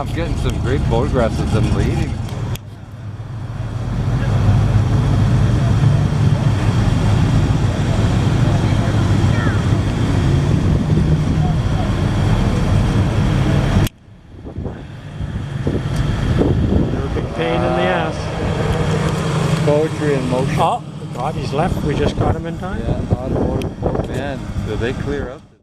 I'm getting some great photographs of them leading. They're a big pain in the ass. Poetry in motion. Oh, God, he's left. We just got him in time. Yeah, automotive. Man, do they clear up?